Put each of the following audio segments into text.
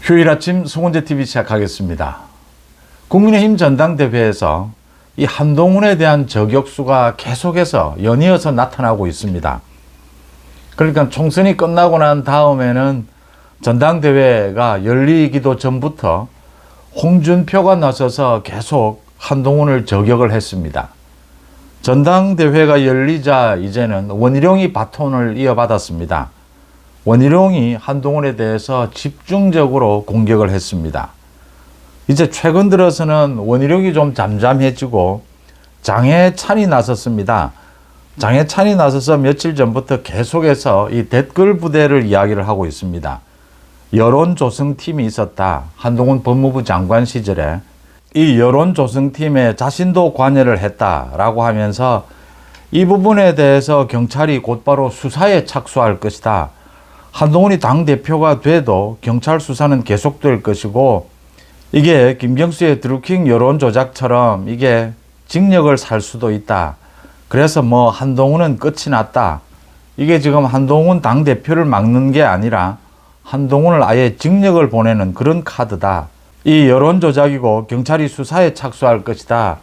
휴일 아침 송원재TV 시작하겠습니다. 국민의힘 전당대회에서 이 한동훈에 대한 저격수가 계속해서 연이어서 나타나고 있습니다. 그러니까 총선이 끝나고 난 다음에는 전당대회가 열리기도 전부터 홍준표가 나서서 계속 한동훈을 저격을 했습니다. 전당대회가 열리자 이제는 원희룡이 바톤을 이어받았습니다. 원희룡이 한동훈에 대해서 집중적으로 공격을 했습니다. 이제 최근 들어서는 원희룡이 좀 잠잠해지고 장해찬이 나섰습니다. 장해찬이 나서서 며칠 전부터 계속해서 이 댓글 부대를 이야기를 하고 있습니다. 여론조성팀이 있었다. 한동훈 법무부 장관 시절에 이 여론조성팀에 자신도 관여를 했다라고 하면서 이 부분에 대해서 경찰이 곧바로 수사에 착수할 것이다. 한동훈이 당대표가 돼도 경찰 수사는 계속될 것이고 이게 김경수의 드루킹 여론조작처럼 이게 징역을 살 수도 있다. 그래서 뭐 한동훈은 끝이 났다. 이게 지금 한동훈 당대표를 막는 게 아니라 한동훈을 아예 징역을 보내는 그런 카드다. 이 여론조작이고 경찰이 수사에 착수할 것이다.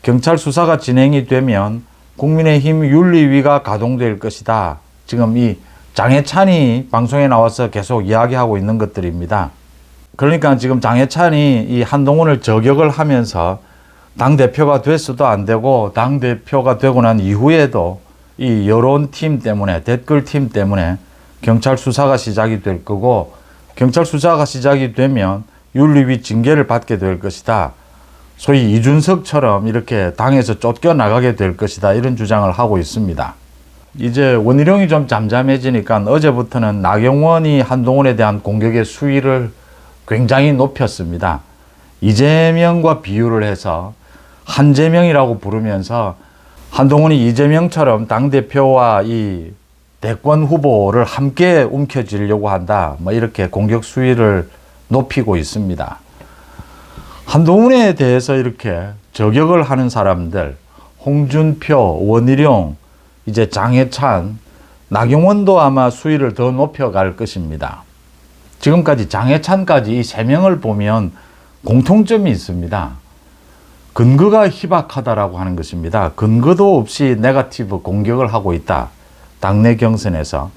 경찰 수사가 진행이 되면 국민의힘 윤리위가 가동될 것이다. 지금 이 장해찬이 방송에 나와서 계속 이야기하고 있는 것들입니다. 그러니까 지금 장해찬이 이 한동훈을 저격을 하면서 당대표가 됐어도 안 되고 당대표가 되고 난 이후에도 이 여론팀 때문에 댓글팀 때문에 경찰 수사가 시작이 될 거고 경찰 수사가 시작이 되면 윤리위 징계를 받게 될 것이다. 소위 이준석처럼 이렇게 당에서 쫓겨나가게 될 것이다. 이런 주장을 하고 있습니다. 이제 원희룡이 좀 잠잠해지니까 어제부터는 나경원이 한동훈에 대한 공격의 수위를 굉장히 높였습니다. 이재명과 비유를 해서 한재명이라고 부르면서 한동훈이 이재명처럼 당대표와 이 대권 후보를 함께 움켜쥐려고 한다. 뭐 이렇게 공격 수위를 높이고 있습니다. 한동훈에 대해서 이렇게 저격을 하는 사람들, 홍준표, 원희룡, 이제 장해찬, 나경원도 아마 수위를 더 높여갈 것입니다. 지금까지 장해찬까지 이 세 명을 보면 공통점이 있습니다. 근거가 희박하다라고 하는 것입니다. 근거도 없이 네거티브 공격을 하고 있다. 당내 경선에서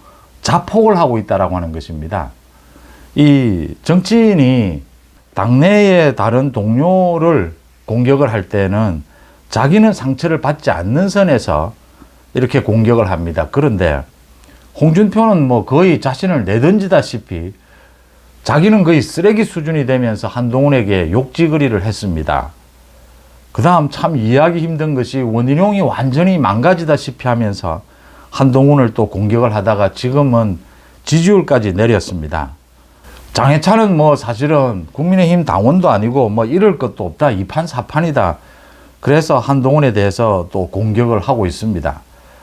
자폭을 하고 있다라고 하는 것입니다. 이 정치인이 당내의 다른 동료를 공격을 할 때는 자기는 상처를 받지 않는 선에서 이렇게 공격을 합니다. 그런데 홍준표는 뭐 거의 자신을 내던지다시피 자기는 거의 쓰레기 수준이 되면서 한동훈에게 욕지거리를 했습니다. 그 다음 참 이해하기 힘든 것이 원희룡이 완전히 망가지다시피 하면서 한동훈을 또 공격을 하다가 지금은 지지율까지 내렸습니다. 장해찬은 뭐 사실은 국민의힘 당원도 아니고 뭐 이럴 것도 없다. 2판 4판이다. 그래서 한동훈에 대해서 또 공격을 하고 있습니다.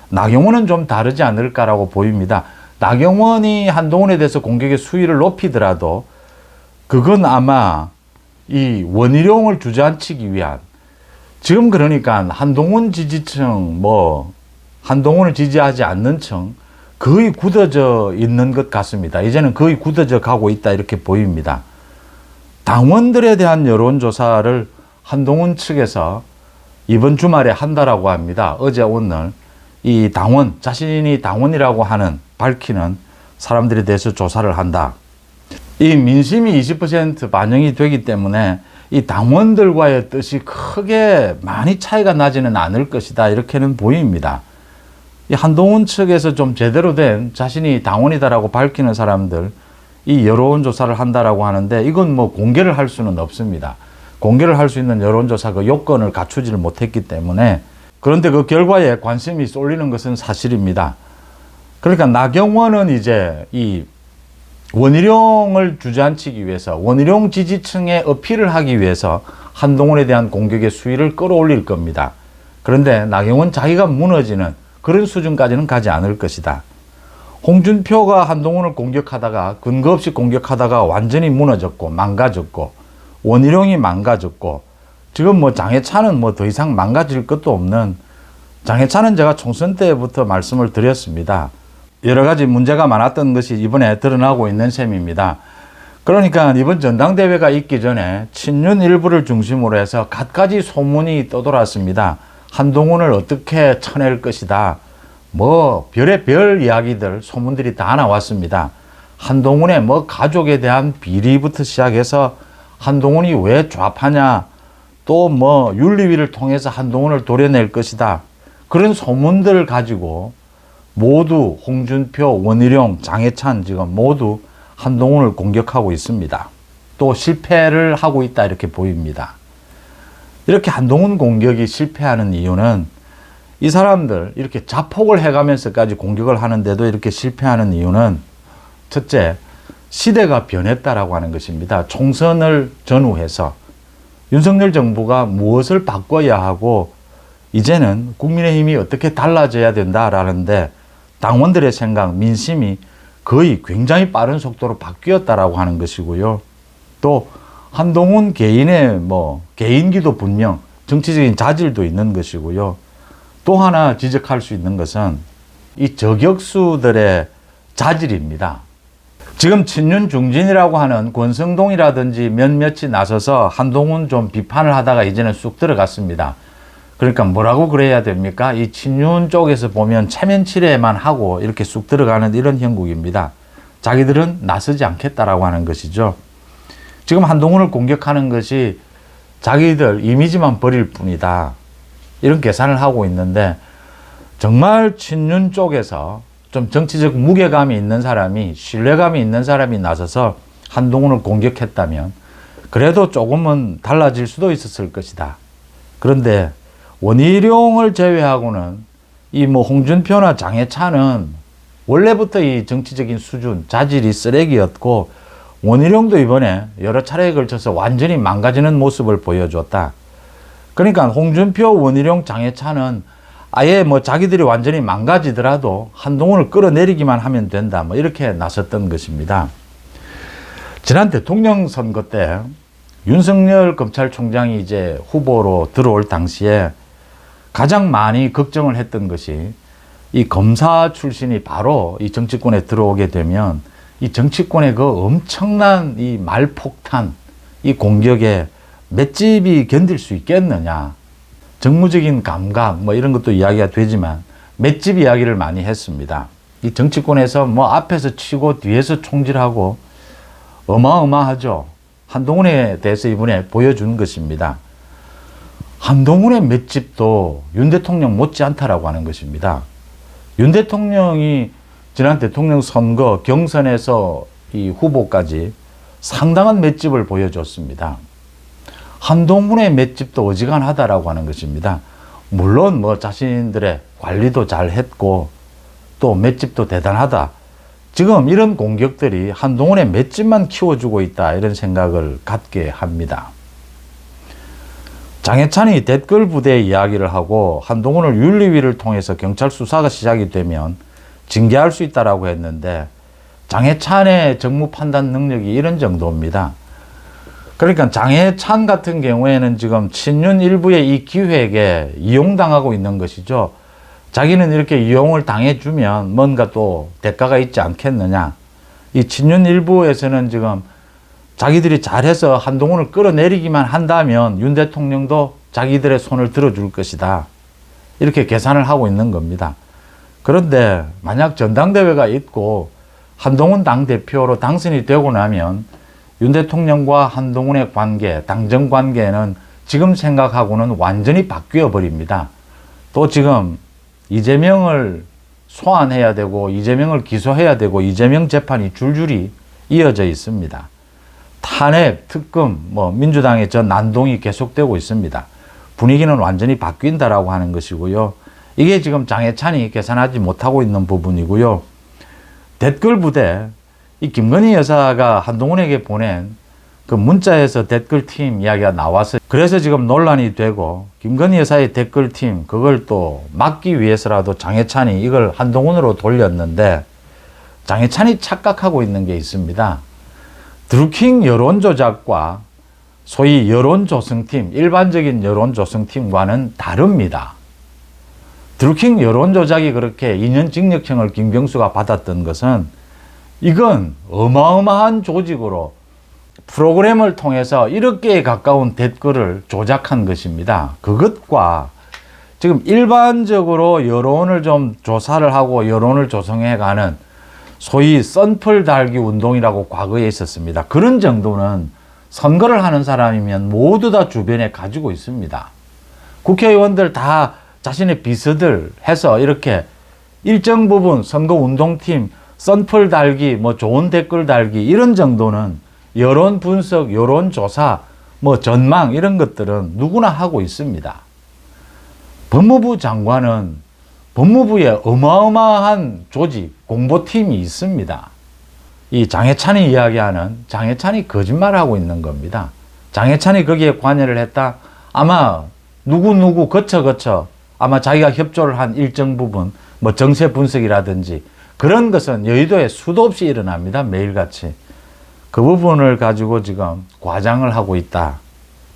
나경원은 좀 다르지 않을까라고 보입니다. 나경원이 한동훈에 대해서 공격의 수위를 높이더라도 그건 아마 이 원희룡을 주저앉히기 위한 지금 그러니까 한동훈 지지층 뭐 한동훈을 지지하지 않는 층 거의 굳어져 있는 것 같습니다. 이제는 거의 굳어져 가고 있다 이렇게 보입니다. 당원들에 대한 여론조사를 한동훈 측에서 이번 주말에 한다라고 합니다. 어제 오늘 이 당원, 자신이 당원이라고 하는 밝히는 사람들에 대해서 조사를 한다. 이 민심이 20% 반영이 되기 때문에 이 당원들과의 뜻이 크게 많이 차이가 나지는 않을 것이다. 이렇게는 보입니다. 이 한동훈 측에서 좀 제대로 된 자신이 당원이다라고 밝히는 사람들 이 여론조사를 한다라고 하는데 이건 뭐 공개를 할 수는 없습니다. 공개를 할 수 있는 여론조사 그 요건을 갖추지를 못했기 때문에 그런데 그 결과에 관심이 쏠리는 것은 사실입니다. 그러니까 나경원은 이제 이 원희룡을 주저앉히기 위해서 원희룡 지지층에 어필을 하기 위해서 한동훈에 대한 공격의 수위를 끌어올릴 겁니다. 그런데 나경원 자기가 무너지는 그런 수준까지는 가지 않을 것이다. 홍준표가 한동훈을 공격하다가 근거 없이 공격하다가 완전히 무너졌고 망가졌고 원희룡이 망가졌고 지금 뭐 장해찬은 뭐 더 이상 망가질 것도 없는 장해찬은 제가 총선 때부터 말씀을 드렸습니다. 여러 가지 문제가 많았던 것이 이번에 드러나고 있는 셈입니다. 그러니까 이번 전당대회가 있기 전에 친윤 일부를 중심으로 해서 갖가지 소문이 떠돌았습니다. 한동훈을 어떻게 쳐낼 것이다. 뭐 별의 별 이야기들 소문들이 다 나왔습니다. 한동훈의 뭐 가족에 대한 비리부터 시작해서 한동훈이 왜 좌파냐, 또 뭐 윤리위를 통해서 한동훈을 도려낼 것이다. 그런 소문들을 가지고 모두 홍준표, 원희룡, 장해찬 지금 모두 한동훈을 공격하고 있습니다. 또 실패를 하고 있다 이렇게 보입니다. 이렇게 한동훈 공격이 실패하는 이유는 이 사람들 이렇게 자폭을 해가면서까지 공격을 하는데도 이렇게 실패하는 이유는 첫째, 시대가 변했다라고 하는 것입니다. 총선을 전후해서 윤석열 정부가 무엇을 바꿔야 하고 이제는 국민의힘이 어떻게 달라져야 된다라는데 당원들의 생각, 민심이 거의 굉장히 빠른 속도로 바뀌었다라고 하는 것이고요. 또 한동훈 개인의 개인기도 분명 정치적인 자질도 있는 것이고요. 또 하나 지적할 수 있는 것은 이 저격수들의 자질입니다. 지금 친윤 중진이라고 하는 권성동이라든지 몇몇이 나서서 한동훈 좀 비판을 하다가 이제는 쑥 들어갔습니다. 그러니까 뭐라고 그래야 됩니까? 이 친윤 쪽에서 보면 체면치레만 하고 이렇게 쑥 들어가는 이런 형국입니다. 자기들은 나서지 않겠다라고 하는 것이죠. 지금 한동훈을 공격하는 것이 자기들 이미지만 버릴 뿐이다. 이런 계산을 하고 있는데 정말 친윤 쪽에서 좀 정치적 무게감이 있는 사람이, 신뢰감이 있는 사람이 나서서 한동훈을 공격했다면 그래도 조금은 달라질 수도 있었을 것이다. 그런데 원희룡을 제외하고는 이 홍준표나 장해찬은 원래부터 이 정치적인 수준, 자질이 쓰레기였고 원희룡도 이번에 여러 차례에 걸쳐서 완전히 망가지는 모습을 보여줬다. 그러니까 홍준표, 원희룡, 장해찬은 아예 자기들이 완전히 망가지더라도 한동훈을 끌어내리기만 하면 된다. 이렇게 나섰던 것입니다. 지난 대통령 선거 때 윤석열 검찰총장이 이제 후보로 들어올 당시에 가장 많이 걱정을 했던 것이 이 검사 출신이 바로 이 정치권에 들어오게 되면 이 정치권의 그 엄청난 이 말폭탄, 이 공격에 맷집이 견딜 수 있겠느냐. 정무적인 감각 이런 것도 이야기가 되지만 맷집 이야기를 많이 했습니다. 이 정치권에서 앞에서 치고 뒤에서 총질하고 어마어마하죠. 한동훈에 대해서 이번에 보여준 것입니다. 한동훈의 맷집도 윤 대통령 못지않다라고 하는 것입니다. 윤 대통령이 지난 대통령 선거 경선에서 이 후보까지 상당한 맷집을 보여줬습니다. 한동훈의 맷집도 어지간하다라고 하는 것입니다. 물론 자신들의 관리도 잘 했고 또 맷집도 대단하다. 지금 이런 공격들이 한동훈의 맷집만 키워주고 있다 이런 생각을 갖게 합니다. 장해찬이 댓글 부대 이야기를 하고 한동훈을 윤리위를 통해서 경찰 수사가 시작이 되면 징계할 수 있다라고 했는데 장해찬의 정무 판단 능력이 이런 정도입니다. 그러니까 장해찬 같은 경우에는 지금 친윤 일부의 이 기획에 이용당하고 있는 것이죠. 자기는 이렇게 이용을 당해주면 뭔가 또 대가가 있지 않겠느냐. 이 친윤 일부에서는 지금 자기들이 잘해서 한동훈을 끌어내리기만 한다면 윤 대통령도 자기들의 손을 들어줄 것이다. 이렇게 계산을 하고 있는 겁니다. 그런데 만약 전당대회가 있고 한동훈 당대표로 당선이 되고 나면 윤 대통령과 한동훈의 관계, 당정 관계는 지금 생각하고는 완전히 바뀌어 버립니다. 또 지금 이재명을 소환해야 되고 이재명을 기소해야 되고 이재명 재판이 줄줄이 이어져 있습니다. 탄핵, 특검, 민주당의 저 난동이 계속되고 있습니다. 분위기는 완전히 바뀐다라고 하는 것이고요. 이게 지금 장해찬이 계산하지 못하고 있는 부분이고요. 댓글 부대, 이 김건희 여사가 한동훈에게 보낸 그 문자에서 댓글팀 이야기가 나왔어요. 그래서 지금 논란이 되고 김건희 여사의 댓글팀 그걸 또 막기 위해서라도 장해찬이 이걸 한동훈으로 돌렸는데 장해찬이 착각하고 있는 게 있습니다. 드루킹 여론조작과 소위 여론조성팀, 일반적인 여론조성팀과는 다릅니다. 드루킹 여론조작이 그렇게 2년 징역형을 김경수가 받았던 것은 이건 어마어마한 조직으로 프로그램을 통해서 1억 개에 가까운 댓글을 조작한 것입니다. 그것과 지금 일반적으로 여론을 좀 조사를 하고 여론을 조성해가는 소위 썬풀 달기 운동이라고 과거에 있었습니다. 그런 정도는 선거를 하는 사람이면 모두 다 주변에 가지고 있습니다. 국회의원들 다 자신의 비서들 해서 이렇게 일정 부분 선거운동팀 썬풀 달기, 뭐 좋은 댓글 달기 이런 정도는 여론 분석, 여론 조사, 뭐 전망 이런 것들은 누구나 하고 있습니다. 법무부 장관은 법무부에 어마어마한 조직, 공보팀이 있습니다. 이 장해찬이 이야기하는 장해찬이 거짓말하고 있는 겁니다. 장해찬이 거기에 관여를 했다? 아마 누구 거쳐 아마 자기가 협조를 한 일정 부분 뭐 정세 분석이라든지 그런 것은 여의도에 수도 없이 일어납니다. 매일같이. 그 부분을 가지고 지금 과장을 하고 있다.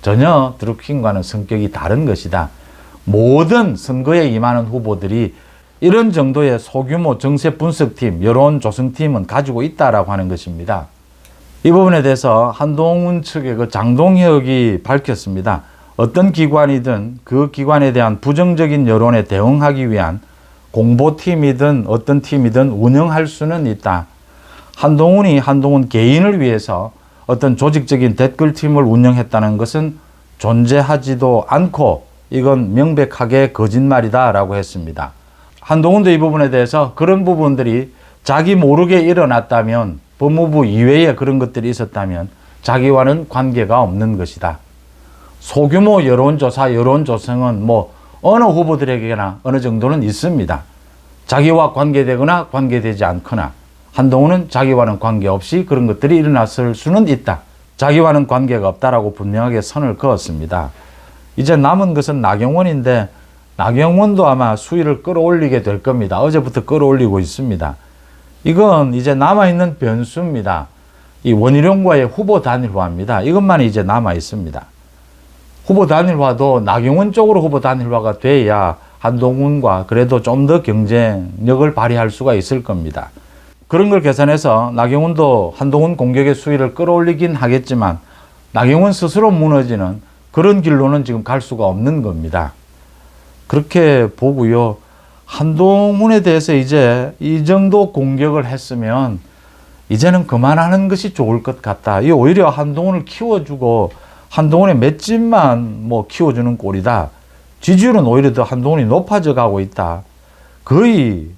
전혀 드루킹과는 성격이 다른 것이다. 모든 선거에 임하는 후보들이 이런 정도의 소규모 정세 분석팀, 여론 조성팀은 가지고 있다라고 하는 것입니다. 이 부분에 대해서 한동훈 측의 그 장동혁이 밝혔습니다. 어떤 기관이든 그 기관에 대한 부정적인 여론에 대응하기 위한 공보팀이든 어떤 팀이든 운영할 수는 있다. 한동훈이 한동훈 개인을 위해서 어떤 조직적인 댓글팀을 운영했다는 것은 존재하지도 않고 이건 명백하게 거짓말이다라고 했습니다. 한동훈도 이 부분에 대해서 그런 부분들이 자기 모르게 일어났다면 법무부 이외에 그런 것들이 있었다면 자기와는 관계가 없는 것이다. 소규모 여론조사, 여론조성은 뭐 어느 후보들에게나 어느 정도는 있습니다. 자기와 관계되거나 관계되지 않거나 한동훈은 자기와는 관계없이 그런 것들이 일어났을 수는 있다. 자기와는 관계가 없다라고 분명하게 선을 그었습니다. 이제 남은 것은 나경원인데 나경원도 아마 수위를 끌어올리게 될 겁니다. 어제부터 끌어올리고 있습니다. 이건 이제 남아있는 변수입니다. 이 원희룡과의 후보 단일화입니다. 이것만이 이제 남아있습니다. 후보 단일화도 나경원 쪽으로 후보 단일화가 돼야 한동훈과 그래도 좀 더 경쟁력을 발휘할 수가 있을 겁니다. 그런 걸 계산해서 나경원도 한동훈 공격의 수위를 끌어올리긴 하겠지만 나경원 스스로 무너지는 그런 길로는 지금 갈 수가 없는 겁니다. 그렇게 보고요. 한동훈에 대해서 이제 이 정도 공격을 했으면 이제는 그만하는 것이 좋을 것 같다. 이 오히려 한동훈을 키워주고 한동훈의 맷집만 뭐 키워주는 꼴이다. 지지율은 오히려 더 한동훈이 높아져 가고 있다. 거의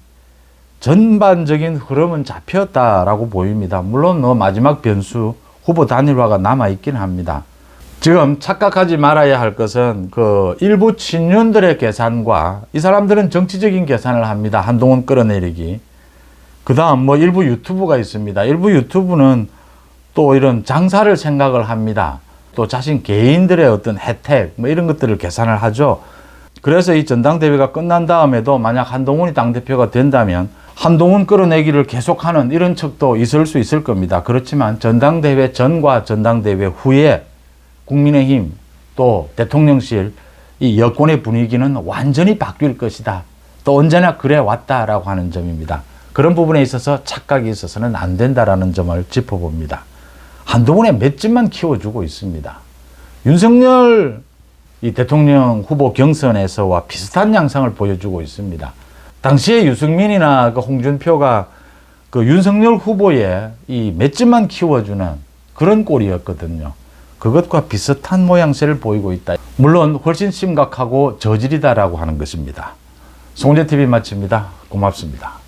전반적인 흐름은 잡혔다라고 보입니다. 물론 마지막 변수 후보 단일화가 남아있긴 합니다. 지금 착각하지 말아야 할 것은 그 일부 친윤들의 계산과 이 사람들은 정치적인 계산을 합니다. 한동훈 끌어내리기. 그 다음 뭐 일부 유튜브가 있습니다. 일부 유튜브는 또 이런 장사를 생각을 합니다. 또 자신 개인들의 어떤 혜택 뭐 이런 것들을 계산을 하죠. 그래서 이 전당대회가 끝난 다음에도 만약 한동훈이 당대표가 된다면 한동훈 끌어내기를 계속하는 이런 척도 있을 수 있을 겁니다. 그렇지만 전당대회 전과 전당대회 후에 국민의힘 또 대통령실 이 여권의 분위기는 완전히 바뀔 것이다. 또 언제나 그래 왔다라고 하는 점입니다. 그런 부분에 있어서 착각이 있어서는 안 된다라는 점을 짚어봅니다. 한동훈의 맷집만 키워주고 있습니다. 윤석열 이 대통령 후보 경선에서와 비슷한 양상을 보여주고 있습니다. 당시에 유승민이나 그 홍준표가 그 윤석열 후보의 이 맷집만 키워주는 그런 꼴이었거든요. 그것과 비슷한 모양새를 보이고 있다. 물론 훨씬 심각하고 저질이다라고 하는 것입니다. 송재TV 마칩니다. 고맙습니다.